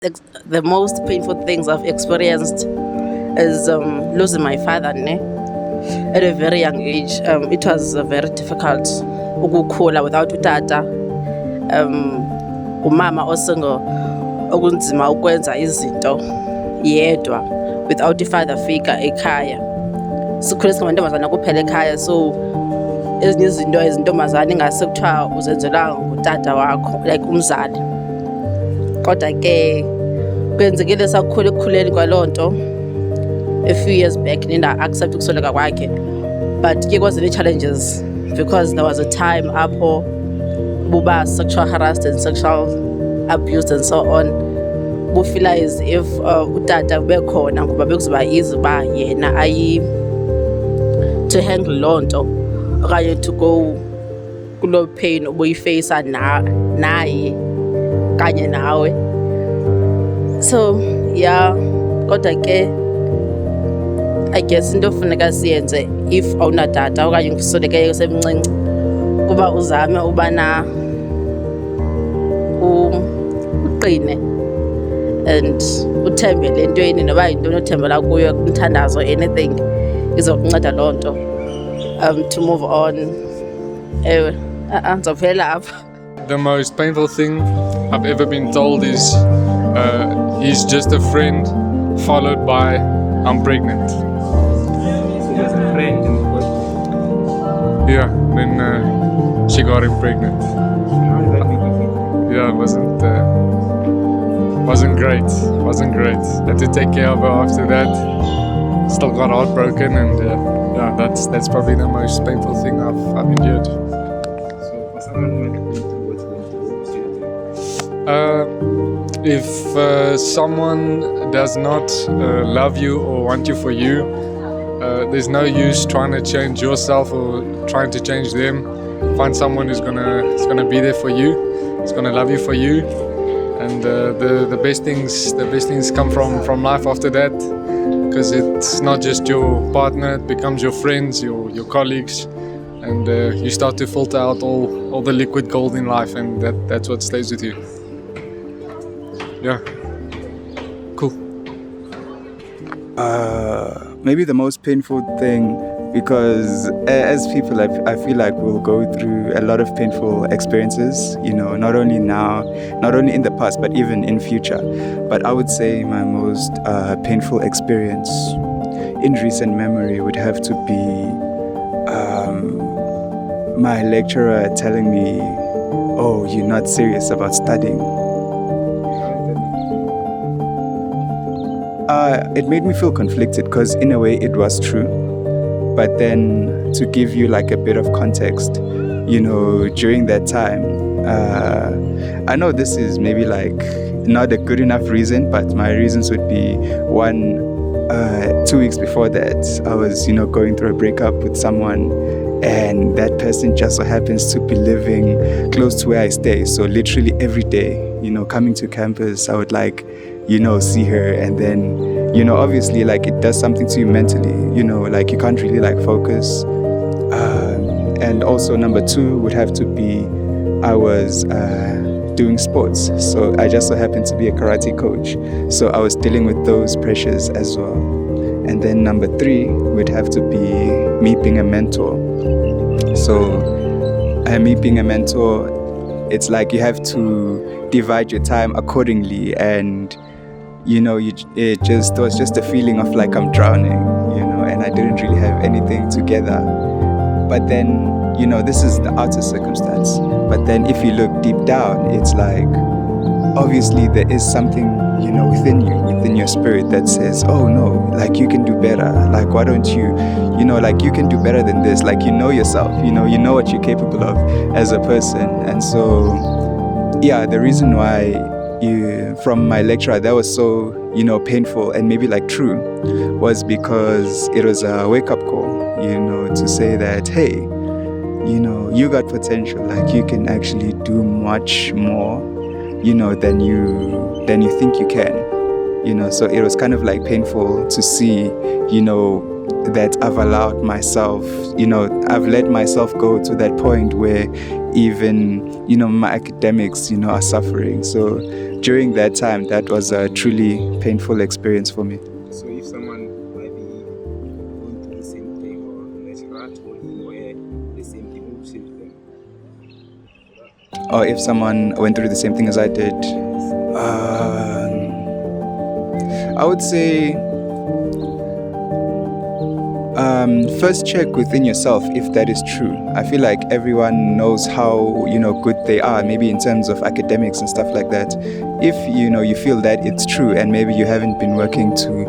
The most painful things I've experienced is losing my father at a very young age. It was very difficult ukukhula without utata. Umama osengo okunzima ukwenza izinto yedwa without i-father figure ekhaya. Sikhule singamantombazana kuphela ekhaya, so ezinye izinto ezintombazana ingase kuthiwa uzenzelwa ngutata wakho, like umzali. Kodwa ke kwenzekile sakukhula ekukhuleni kwaloo nto a few years back nda-accept ukusweleka kwakhe, but ke kwaze nee-challenges because there was a time apho buba sexual harassed and sexual abused and so on. Bufila as if utata bekhona ngoba bekuzoba easy uba yena to handle loo nto okanye to go kuloo pain ubuyifeyisa naye kanye nawe. So yeah, kodwa ke I guess into funeka siyenze if awunatata okanye usweleke usemncinci kuba uzame ubana uqine and uthembele entweni noba yintoni othembela kuyo, umthandazo, anything izokunceda loo nto to move on. Ewe ndizophelela apha. The most painful thing I've ever been told is he's just a friend, followed by I'm pregnant. So just a friend and what? Yeah, then she got him pregnant. How did that make you feel? Yeah, it wasn't great. Wasn't great. Had to take care of her after that. Still got heartbroken, and yeah, that's probably the most painful thing I've endured. So for someone who went through what's going through, what do you think? If someone does not love you or want you for you, there's no use trying to change yourself or trying to change them. Find someone who's gonna be there for you. Is gonna love you for you, and the best things come from life after that, because it's not just your partner; it becomes your friends, your colleagues, and you start to filter out all the liquid gold in life, and that's what stays with you. Yeah. Cool. Maybe the most painful thing, because as people, I feel like we'll go through a lot of painful experiences, not only now, not only in the past, but even in future. But I would say my most painful experience in recent memory would have to be my lecturer telling me, "Oh, you're not serious about studying." It made me feel conflicted because in a way it was true. But then to give you like a bit of context, during that time, I know this is maybe like not a good enough reason, but my reasons would be 2 weeks before that, I was, going through a breakup with someone, and that person just so happens to be living close to where I stay. So literally every day, coming to campus, I would see her, and then, obviously like it does something to you mentally, like you can't really like focus. And also number 2 would have to be, I was doing sports. So I just so happened to be a karate coach. So I was dealing with those pressures as well. And then number 3 would have to be me being a mentor. So me being a mentor, it's like you have to divide your time accordingly, and it was just a feeling of like I'm drowning, and I didn't really have anything together. But then, this is the outer circumstance. But then if you look deep down, it's like, obviously there is something, within you, within your spirit that says, oh no, like you can do better. Like, why don't you, like you can do better than this. Like, yourself, you know what you're capable of as a person. And so, yeah, the reason why from my lecturer that was so, painful and maybe like true was because it was a wake-up call, to say that, hey, you got potential, like you can actually do much more, than you think you can, so it was kind of like painful to see, that I've allowed myself, I've let myself go to that point where even, my academics, are suffering. So during that time, that was a truly painful experience for me. So if someone might be going through the same thing or less hurt or where the same thing will say to them. Or if someone went through the same thing as I did, I would say first check within yourself if that is true. I feel like everyone knows how, good they are, maybe in terms of academics and stuff like that. If, you feel that it's true and maybe you haven't been working to,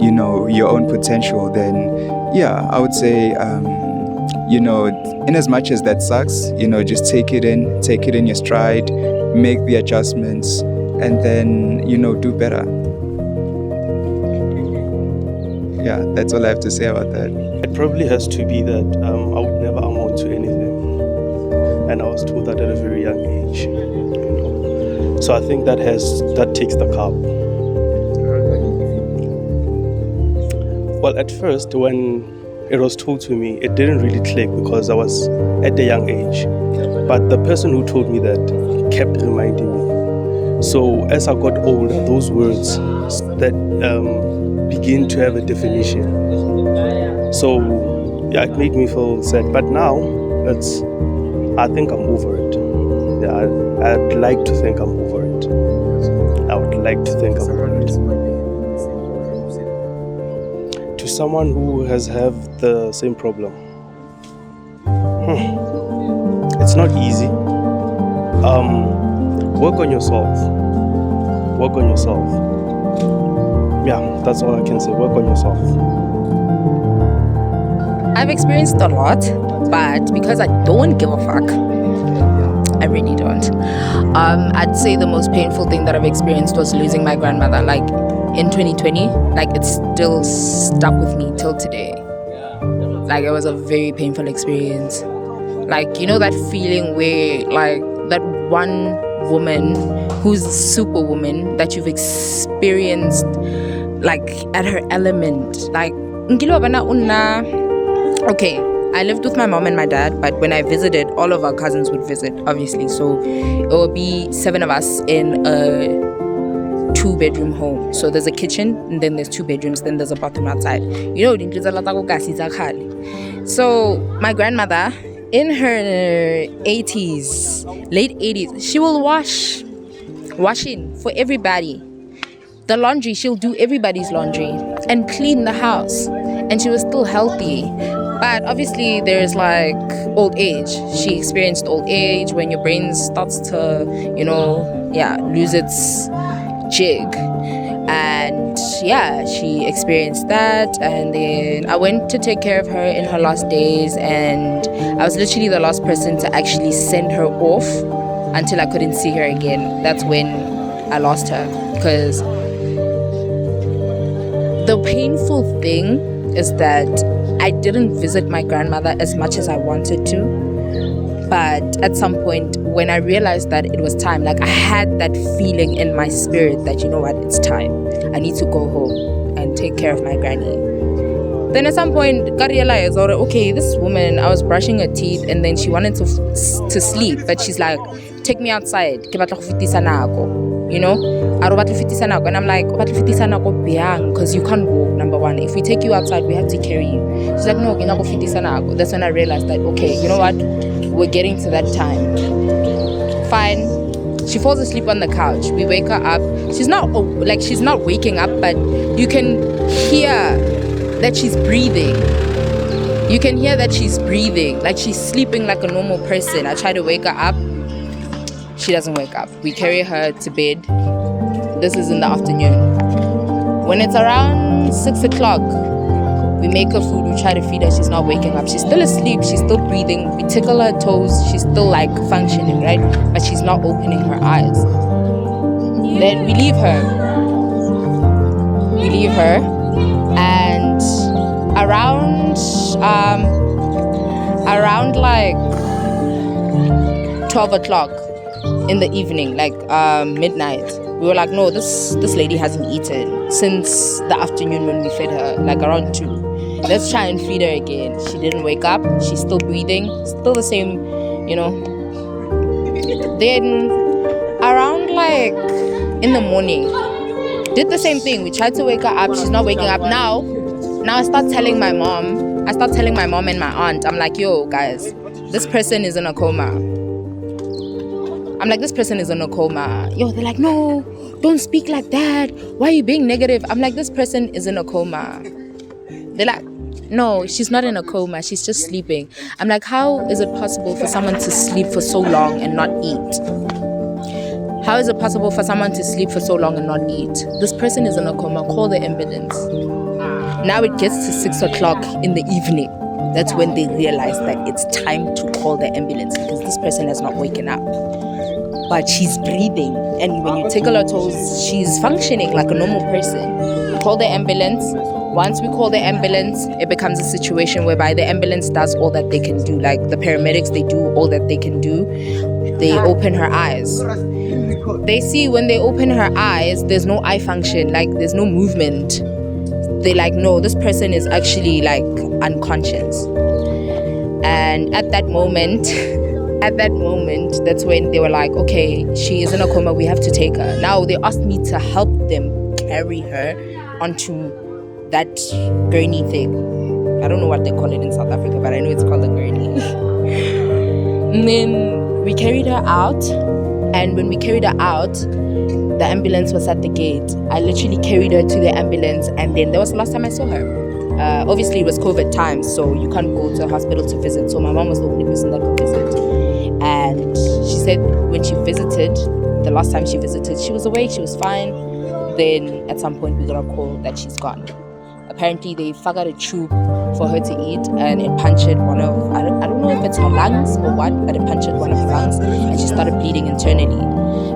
your own potential, then yeah, I would say, in as much as that sucks, just take it in your stride, make the adjustments, and then, do better. Yeah, that's all I have to say about that. It probably has to be that I would never amount to anything. And I was told that at a very young age. So I think that takes the cup. Well, at first, when it was told to me, it didn't really click because I was at a young age. But the person who told me that kept reminding me. So as I got older, those words that begin to have a definition. So yeah, it made me feel sad. But now, I think I'm over it. Yeah, I'd like to think I'm over it. I would like to think I'm over it. To someone who has had the same problem. It's not easy. Work on yourself. Work on yourself. Yeah, that's all I can say. Work on yourself. I've experienced a lot, but because I don't give a fuck, I really don't. I'd say the most painful thing that I've experienced was losing my grandmother, like in 2020. Like it's still stuck with me till today. Like it was a very painful experience. Like, that feeling where like that one woman who's superwoman that you've experienced like at her element. Like okay, I lived with my mom and my dad, but when I visited, all of our cousins would visit, obviously. So it would be 7 of us in a 2-bedroom home. So there's a kitchen, and then there's 2 bedrooms, then there's a bathroom outside. So my grandmother, in her 80s, late 80s, she will washing for everybody. The laundry, she'll do everybody's laundry and clean the house. And she was still healthy. But obviously there's like old age. She experienced old age when your brain starts to, lose its jig. And yeah, she experienced that. And then I went to take care of her in her last days. And I was literally the last person to actually send her off until I couldn't see her again. That's when I lost her. Because the painful thing is that I didn't visit my grandmother as much as I wanted to. But at some point, when I realized that it was time, like I had that feeling in my spirit that, it's time. I need to go home and take care of my granny. Then at some point, I realized, okay, this woman, I was brushing her teeth and then she wanted to sleep. But she's like, take me outside. And I'm like, because you can't walk, number one. If we take you outside, we have to carry you. She's like, no, that's when I realized that, okay, you know what? We're getting to that time. Fine. She falls asleep on the couch. We wake her up. She's not waking up, but you can hear that she's breathing. You can hear that she's breathing. Like she's sleeping like a normal person. I try to wake her up. She doesn't wake up. We carry her to bed. This is in the afternoon. When it's around 6 o'clock, we make her food, we try to feed her, she's not waking up. She's still asleep, she's still breathing. We tickle her toes, she's still like functioning, right? But she's not opening her eyes. Then we leave her. And around like 12 o'clock in the evening, like midnight, we were like, no, this lady hasn't eaten since the afternoon when we fed her, like around 2. Let's try and feed her again. She didn't wake up. She's still breathing, still the same, Then around like in the morning. Did the same thing. We tried to wake her up. She's not waking up. Now I start telling my mom and my aunt, I'm like, yo, guys, this person is in a coma. I'm like, this person is in a coma. Yo, they're like, no, don't speak like that. Why are you being negative? I'm like, this person is in a coma. They're like, no, she's not in a coma. She's just sleeping. I'm like, how is it possible for someone to sleep for so long and not eat? How is it possible for someone to sleep for so long and not eat? This person is in a coma. Call the ambulance. Now it gets to 6 o'clock in the evening. That's when they realize that it's time to call the ambulance because this person has not waken up. But she's breathing. And when you tickle her toes, she's functioning like a normal person. We call the ambulance. Once we call the ambulance, it becomes a situation whereby the ambulance does all that they can do. Like the paramedics, they do all that they can do. They open her eyes. They see when they open her eyes, there's no eye function, like there's no movement. They're like, no, this person is actually like unconscious. And at that moment, that's when they were like, okay, she is in a coma, we have to take her. Now they asked me to help them carry her onto that gurney thing. I don't know what they call it in South Africa, but I know it's called a gurney. And then we carried her out. And when we carried her out, the ambulance was at the gate. I literally carried her to the ambulance, and then that was the last time I saw her. Obviously, it was COVID time, so you can't go to a hospital to visit. So my mom was the only person that could visit. And she said when she visited, the last time she visited, she was awake, she was fine. Then at some point, we got a call that she's gone. Apparently, they figured a tube for her to eat, and it punctured one of, I don't know if it's her lungs or what, but it punctured one of her lungs, and she started bleeding internally.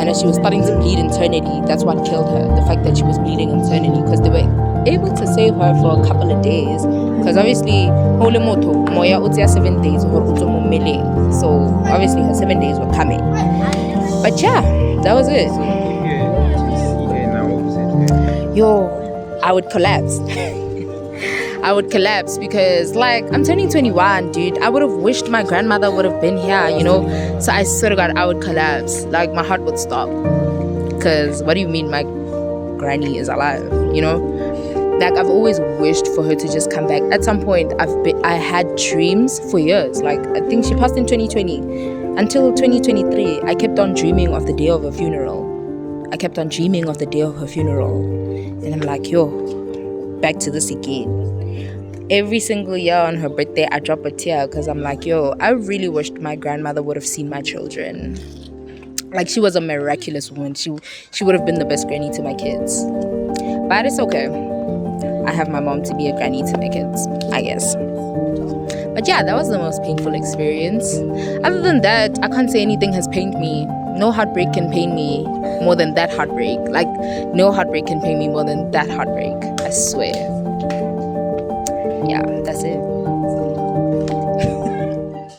And as she was starting to bleed internally, that's what killed her, the fact that she was bleeding internally, because they were able to save her for a couple of days, because obviously, hole moto, moya utia 7 days, so obviously her 7 days were coming. But yeah, that was it. Yo, I would collapse. I would collapse because, like, I'm turning 21, dude. I would have wished my grandmother would have been here, you know? So I swear to God, I would collapse. Like, my heart would stop. Because what do you mean my granny is alive, you know? Like, I've always wished for her to just come back. At some point, I had dreams for years. Like, I think she passed in 2020. Until 2023, I kept on dreaming of the day of her funeral. And I'm like, yo, back to this again. Every single year on her birthday, I drop a tear because I'm like, yo, I really wished my grandmother would have seen my children. Like, she was a miraculous woman. She would have been the best granny to my kids. But it's okay. I have my mom to be a granny to my kids, I guess. But yeah, that was the most painful experience. Other than that, I can't say anything has pained me. No heartbreak can pain me more than that heartbreak. Like, no heartbreak can pain me more than that heartbreak. I swear. Yeah, that's it.